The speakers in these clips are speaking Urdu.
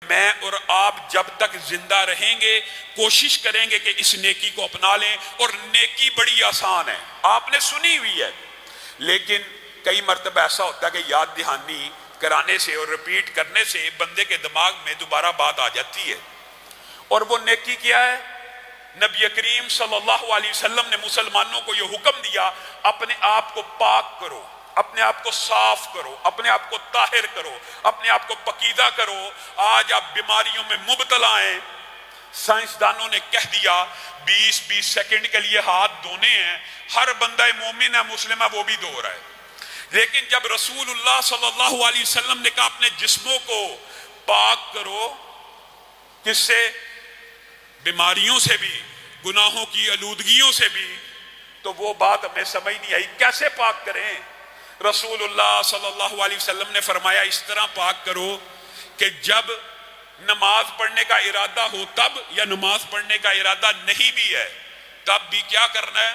میں اور آپ جب تک زندہ رہیں گے کوشش کریں گے کہ اس نیکی کو اپنا لیں، اور نیکی بڑی آسان ہے، آپ نے سنی ہوئی ہے، لیکن کئی مرتبہ ایسا ہوتا ہے کہ یاد دہانی کرانے سے اور ریپیٹ کرنے سے بندے کے دماغ میں دوبارہ بات آ جاتی ہے۔ اور وہ نیکی کیا ہے؟ نبی کریم صلی اللہ علیہ وسلم نے مسلمانوں کو یہ حکم دیا، اپنے آپ کو پاک کرو، اپنے آپ کو صاف کرو، اپنے آپ کو طاہر کرو، اپنے آپ کو پاکیزہ کرو۔ آج آپ بیماریوں میں مبتلا ہیں، سائنسدانوں نے کہہ دیا 20 سیکنڈ کے لیے ہاتھ دھونے ہیں، ہر بندہ مومن ہے مسلم ہے وہ بھی دھو رہا ہے، لیکن جب رسول اللہ صلی اللہ علیہ وسلم نے کہا اپنے جسموں کو پاک کرو، کس سے؟ بیماریوں سے بھی، گناہوں کی آلودگیوں سے بھی، تو وہ بات ہمیں سمجھ نہیں آئی کیسے پاک کریں۔ رسول اللہ صلی اللہ علیہ وسلم نے فرمایا اس طرح پاک کرو کہ جب نماز پڑھنے کا ارادہ ہو تب، یا نماز پڑھنے کا ارادہ نہیں بھی ہے تب بھی کیا کرنا ہے؟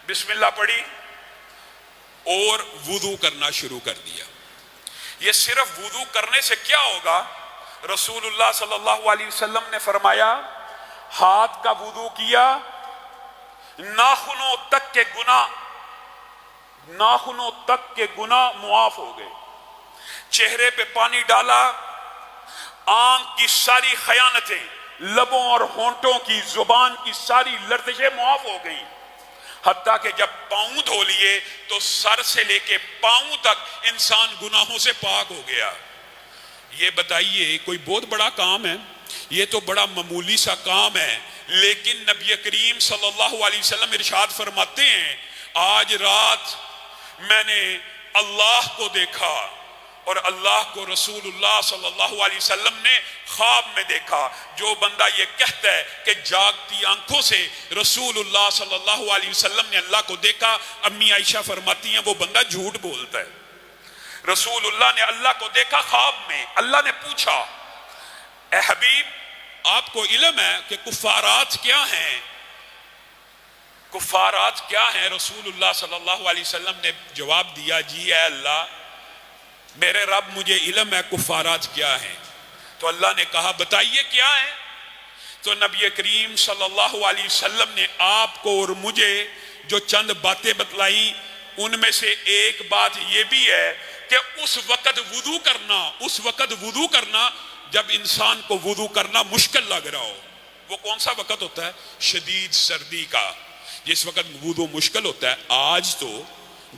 بسم اللہ پڑھی اور وضو کرنا شروع کر دیا۔ یہ صرف وضو کرنے سے کیا ہوگا؟ رسول اللہ صلی اللہ علیہ وسلم نے فرمایا ہاتھ کا وضو کیا، ناخنوں تک کے گناہ معاف ہو گئے، چہرے پہ پانی ڈالا، آنکھ کی ساری خیانتیں، لبوں اور ہونٹوں کی، زبان کی ساری لرزشیں معاف ہو گئیں، حتیٰ کہ جب پاؤں دھو لیے تو سر سے لے کے پاؤں تک انسان گناہوں سے پاک ہو گیا۔ یہ بتائیے کوئی بہت بڑا کام ہے؟ یہ تو بڑا معمولی سا کام ہے، لیکن نبی کریم صلی اللہ علیہ وسلم ارشاد فرماتے ہیں آج رات میں نے اللہ کو دیکھا، اور اللہ کو رسول اللہ صلی اللہ علیہ وسلم نے خواب میں دیکھا۔ جو بندہ یہ کہتا ہے کہ جاگتی آنکھوں سے رسول اللہ صلی اللہ علیہ وسلم نے اللہ کو دیکھا، امی عائشہ فرماتی ہیں وہ بندہ جھوٹ بولتا ہے۔ رسول اللہ نے اللہ کو دیکھا خواب میں، اللہ نے پوچھا اے حبیب آپ کو علم ہے کہ کفارات کیا ہیں؟ کفارات کیا ہیں؟ رسول اللہ صلی اللہ علیہ وسلم نے جواب دیا جی اے اللہ میرے رب مجھے علم ہے کفارات کیا ہیں۔ تو اللہ نے کہا بتائیے کیا ہے؟ تو نبی کریم صلی اللہ علیہ وسلم نے آپ کو اور مجھے جو چند باتیں بتلائیں، ان میں سے ایک بات یہ بھی ہے کہ اس وقت وضو کرنا جب انسان کو وضو کرنا مشکل لگ رہا ہو۔ وہ کون سا وقت ہوتا ہے؟ شدید سردی کا، جس وقت وضو مشکل ہوتا ہے۔ آج تو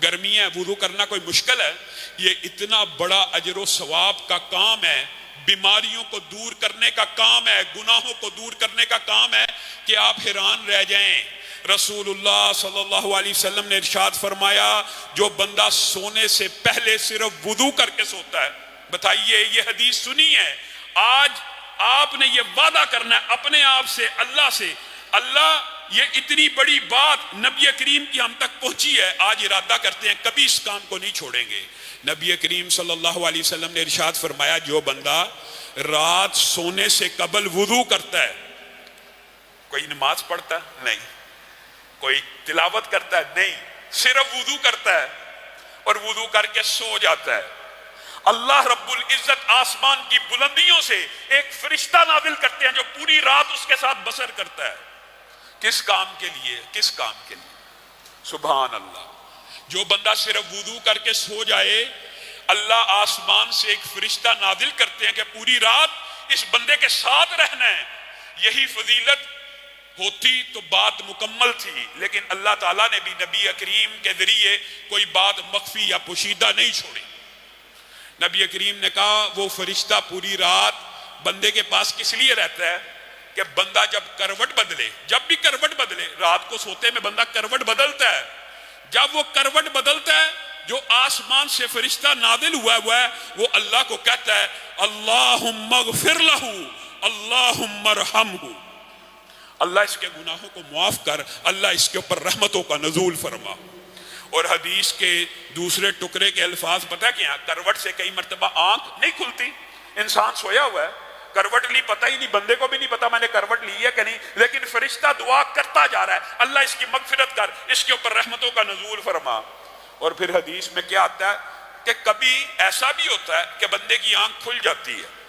گرمی ہے، وضو کرنا کوئی مشکل ہے؟ یہ اتنا بڑا اجر و ثواب کا کام ہے، بیماریوں کو دور کرنے کا کام ہے، گناہوں کو دور کرنے کا کام ہے کہ آپ حیران رہ جائیں۔ رسول اللہ صلی اللہ علیہ وسلم نے ارشاد فرمایا جو بندہ سونے سے پہلے صرف وضو کر کے سوتا ہے، بتائیے یہ حدیث سنی ہے، آج آپ نے یہ وعدہ کرنا ہے اپنے آپ سے، اللہ سے، اللہ یہ اتنی بڑی بات نبی کریم کی ہم تک پہنچی ہے، آج ارادہ کرتے ہیں کبھی اس کام کو نہیں چھوڑیں گے۔ نبی کریم صلی اللہ علیہ وسلم نے ارشاد فرمایا جو بندہ رات سونے سے قبل وضو کرتا ہے، کوئی نماز پڑھتا ہے نہیں، کوئی تلاوت کرتا ہے نہیں، صرف وضو کرتا ہے اور وضو کر کے سو جاتا ہے، اللہ رب العزت آسمان کی بلندیوں سے ایک فرشتہ نازل کرتے ہیں جو پوری رات اس کے ساتھ بسر کرتا ہے۔ کس کام کے لیے؟ کس کام کے لیے؟ سبحان اللہ۔ جو بندہ صرف وضو کر کے سو جائے، اللہ آسمان سے ایک فرشتہ نازل کرتے ہیں کہ پوری رات اس بندے کے ساتھ رہنا ہے۔ یہی فضیلت ہوتی تو بات مکمل تھی، لیکن اللہ تعالیٰ نے بھی نبی کریم کے ذریعے کوئی بات مخفی یا پوشیدہ نہیں چھوڑی۔ نبی کریم نے کہا وہ فرشتہ پوری رات بندے کے پاس کس لیے رہتا ہے کہ بندہ جب کروٹ بدلے، جب بھی کروٹ بدلے، رات کو سوتے میں بندہ کروٹ بدلتا ہے، جب وہ کروٹ بدلتا ہے جو آسمان سے فرشتہ نازل ہوا ہے وہ اللہ کو کہتا ہے اللہم اغفر لہ اللہم ارحمہ، اللہ اس کے گناہوں کو معاف کر، اللہ اس کے اوپر رحمتوں کا نزول فرما۔ اور حدیث کے دوسرے ٹکڑے کے الفاظ پتہ کیا؟ کروٹ سے کئی مرتبہ آنکھ نہیں کھلتی، انسان سویا ہوا ہے کروٹ لی، پتہ ہی نہیں، بندے کو بھی نہیں پتا میں نے کروٹ لی ہے کہ نہیں، لیکن فرشتہ دعا کرتا جا رہا ہے اللہ اس کی مغفرت کر، اس کے اوپر رحمتوں کا نزول فرما۔ اور پھر حدیث میں کیا آتا ہے کہ کبھی ایسا بھی ہوتا ہے کہ بندے کی آنکھ کھل جاتی ہے،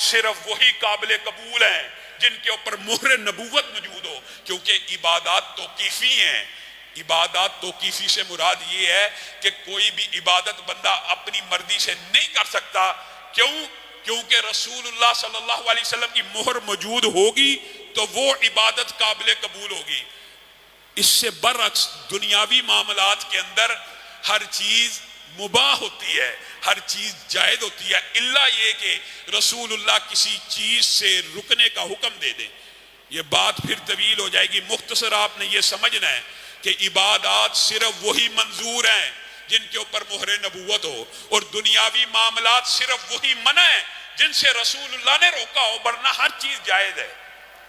صرف وہی قابل قبول ہیں جن کے اوپر مہر نبوت موجود ہو، کیونکہ عبادات توقیفی ہیں۔ عبادات توقیفی سے مراد یہ ہے کہ کوئی بھی عبادت بندہ اپنی مرضی سے نہیں کر سکتا۔ کیونکہ رسول اللہ صلی اللہ علیہ وسلم کی مہر موجود ہوگی تو وہ عبادت قابل قبول ہوگی۔ اس سے برعکس دنیاوی معاملات کے اندر ہر چیز مباح ہوتی ہے، ہر چیز جائز ہوتی ہے، الا یہ کہ رسول اللہ کسی چیز سے رکنے کا حکم دے دیں۔ یہ بات پھر طویل ہو جائے گی، مختصر آپ نے یہ سمجھنا ہے کہ عبادات صرف وہی منظور ہیں جن کے اوپر مہر نبوت ہو، اور دنیاوی معاملات صرف وہی منع ہیں جن سے رسول اللہ نے روکا ہو، ورنہ ہر چیز جائز ہے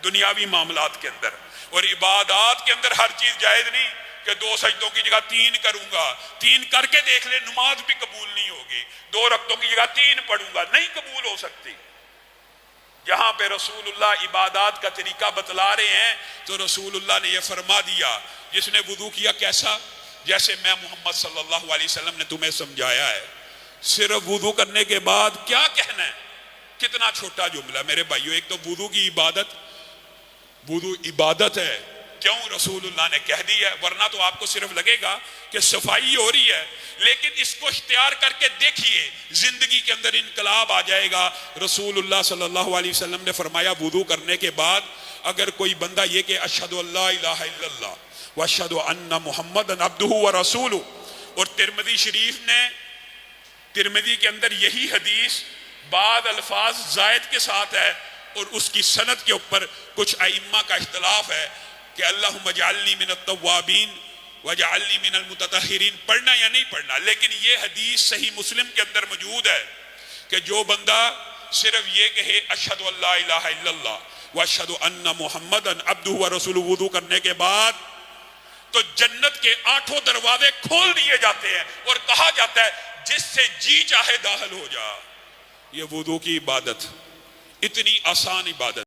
دنیاوی معاملات کے اندر۔ اور عبادات کے اندر ہر چیز جائز نہیں کہ 2 سجدوں کی جگہ 3 کروں گا، 3 کر کے دیکھ لے نماز بھی قبول نہیں ہوگی، 2 رکعتوں کی جگہ 3 پڑھوں گا، نہیں قبول ہو سکتی۔ جہاں پہ رسول اللہ عبادات کا طریقہ بتلا رہے ہیں تو رسول اللہ نے یہ فرما دیا، جس نے وضو کیا کیسا؟ جیسے میں محمد صلی اللہ علیہ وسلم نے تمہیں سمجھایا ہے۔ صرف وضو کرنے کے بعد کیا کہنا ہے؟ کتنا چھوٹا جملہ میرے بھائیو۔ ایک تو وضو کی عبادت، وضو عبادت ہے، کیوں رسول اللہ نے کہہ دی ہے، ورنہ تو آپ کو صرف لگے گا کہ صفائی ہو رہی ہے، لیکن اس کو اختیار کر کے دیکھیے، زندگی کے اندر انقلاب آ جائے گا۔ رسول اللہ صلی اللہ علیہ وسلم نے فرمایا وضو کرنے کے بعد اگر کوئی بندہ یہ کہ اشہد ان لا الہ الا اللہ واشہد ان محمد عبدہ ورسولہ، اور ترمذی شریف نے، ترمذی کے اندر یہی حدیث بعض الفاظ زائد کے ساتھ ہے، اور اس کی سند کے اوپر کچھ ائمہ کا اختلاف ہے کہ اللہم اجعلنی من التوابین وجعلنی من المتطہرین پڑھنا یا نہیں پڑھنا، لیکن یہ حدیث صحیح مسلم کے اندر موجود ہے کہ جو بندہ صرف یہ کہے اشہد ان لا الہ الا اللہ واشہد ان محمد عبدہ ورسولہ وضو کرنے کے بعد، تو جنت کے 8 دروازے کھول دیے جاتے ہیں اور کہا جاتا ہے جس سے جی چاہے داخل ہو جا۔ یہ وضو کی عبادت، اتنی آسان عبادت۔